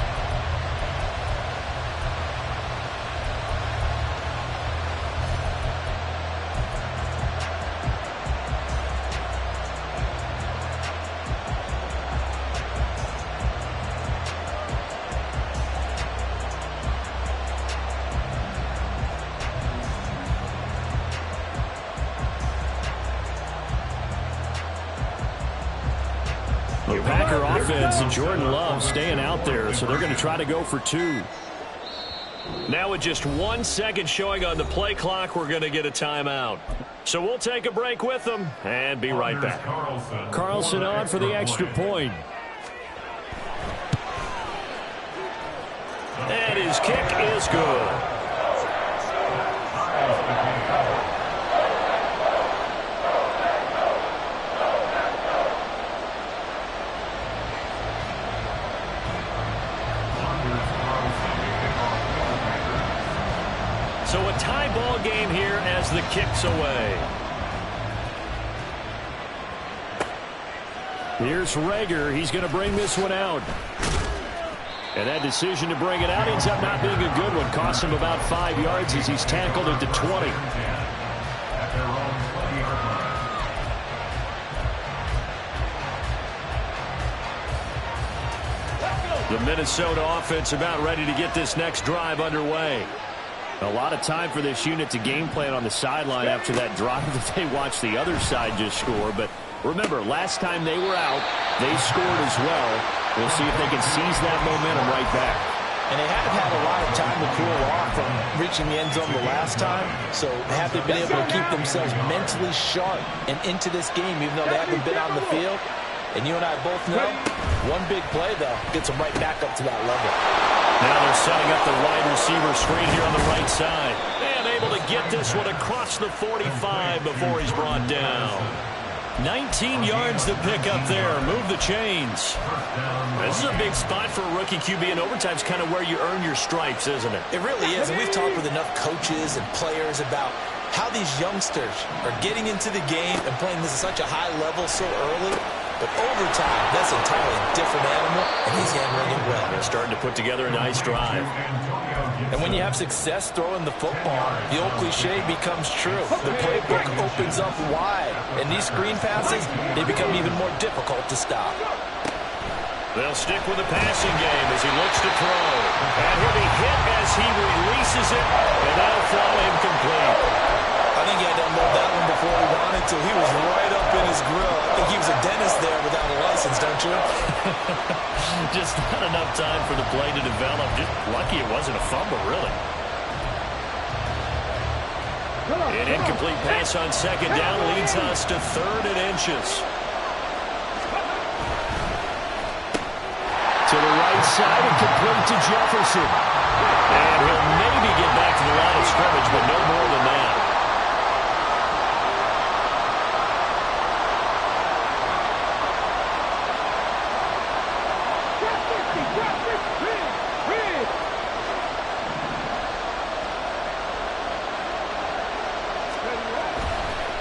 The Packer offense and Jordan Love staying out there, so they're going to try to go for 2. Now with just 1 second showing on the play clock, we're going to get a timeout. So we'll take a break with them and be right back. Carlson on for the extra point. And his kick is good. So a tie ball game here as the kick's away. Here's Rager. He's going to bring this one out. And that decision to bring it out ends up not being a good one. Costs him about 5 yards as he's tackled at the 20. The Minnesota offense about ready to get this next drive underway. A lot of time for this unit to game plan on the sideline after that drive that they watched the other side just score. But remember, last time they were out, they scored as well. We'll see if they can seize that momentum right back. And they have had a lot of time to cool off from reaching the end zone the last time. So have they been able to keep themselves mentally sharp and into this game, even though they haven't been on the field? And you and I both know, one big play, though, gets them right back up to that level. Now they're setting up the wide receiver screen here on the right side. And able to get this one across the 45 before he's brought down. 19 yards to pick up there. Move the chains. This is a big spot for a rookie QB, and overtime's kind of where you earn your stripes, isn't it? It really is, and we've talked with enough coaches and players about how these youngsters are getting into the game and playing this at such a high level so early. But overtime, that's an entirely different animal, and he's handling it well. They're starting to put together a nice drive. And when you have success throwing the football, the old cliche becomes true. The playbook opens up wide, and these screen passes, they become even more difficult to stop. They'll stick with the passing game as he looks to throw. And he'll be hit as he releases it, and that'll fall incomplete. I think he had to unload that one before he wanted to. He was right up in his grill. I think he was a dentist there without a license, don't you? Just not enough time for the play to develop. Just lucky it wasn't a fumble, really. An incomplete pass on 2nd down leads us to 3rd and inches. To the right side and complete to Jefferson. And he'll maybe get back to the line of scrimmage, but no more than that.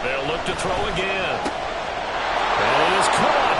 They'll look to throw again. And it is caught.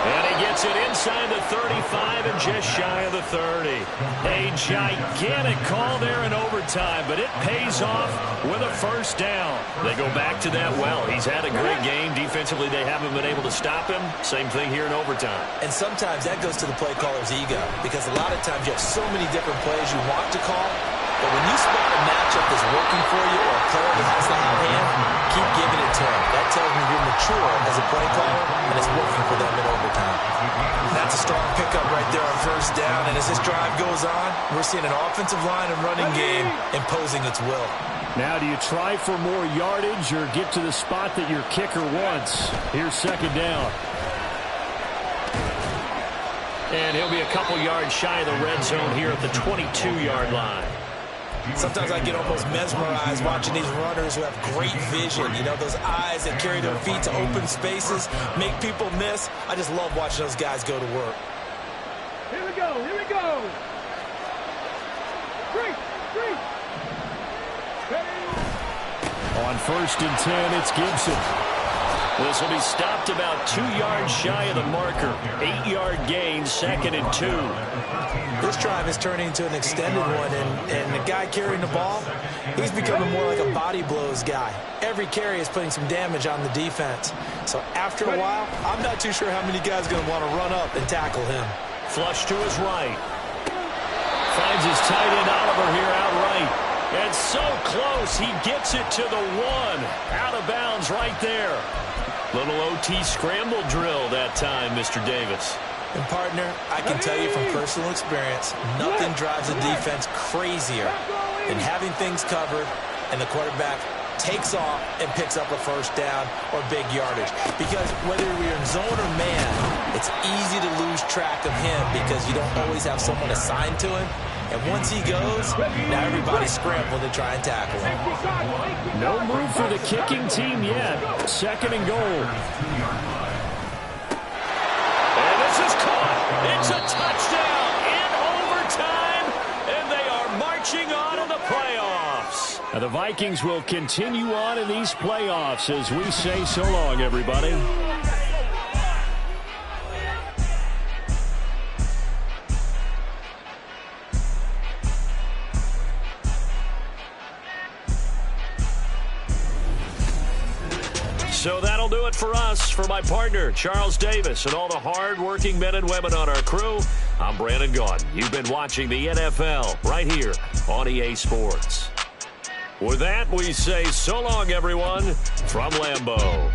And he gets it inside the 35 and just shy of the 30. A gigantic call there in overtime, but it pays off with a first down. They go back to that well. He's had a great game. Defensively, they haven't been able to stop him. Same thing here in overtime. And sometimes that goes to the play caller's ego, because a lot of times you have so many different plays you want to call, but when you spot a matchup that's working for you or a player that has the hot hand, keep giving it to him. That tells me you're mature as a play caller, and it's working for them in overtime. That's a strong pickup right there on first down, and as this drive goes on, we're seeing an offensive line and running game imposing its will. Now, do you try for more yardage or get to the spot that your kicker wants? Here's second down. And he'll be a couple yards shy of the red zone here at the 22-yard line. Sometimes I get almost mesmerized watching these runners who have great vision. You know, those eyes that carry their feet to open spaces, make people miss. I just love watching those guys go to work. Here we go, here we go. Three. On first and 10, it's Gibson. This will be stopped about 2 yards shy of the marker. 8-yard gain, 2nd and 2. This drive is turning into an extended one, and the guy carrying the ball, he's becoming more like a body blows guy. Every carry is putting some damage on the defense. So after a while, I'm not too sure how many guys are going to want to run up and tackle him. Flush to his right. Finds his tight end Oliver here outright. And so close, he gets it to the 1. Out of bounds right there. Little OT scramble drill that time, Mr. Davis. And, partner, I can tell you from personal experience, nothing drives a defense crazier than having things covered and the quarterback takes off and picks up a first down or big yardage. Because whether you're in zone or man, it's easy to lose track of him because you don't always have someone assigned to him. And once he goes, now everybody's scrambling to try and tackle him. No move for the kicking team yet. 2nd and goal. And this is caught. It's a touchdown in overtime, and they are marching on in the playoffs. Now the Vikings will continue on in these playoffs as we say so long, everybody. So that'll do it for us. For my partner, Charles Davis, and all the hard-working men and women on our crew, I'm Brandon Gaudin. You've been watching the NFL right here on EA Sports. With that, we say so long, everyone, from Lambeau.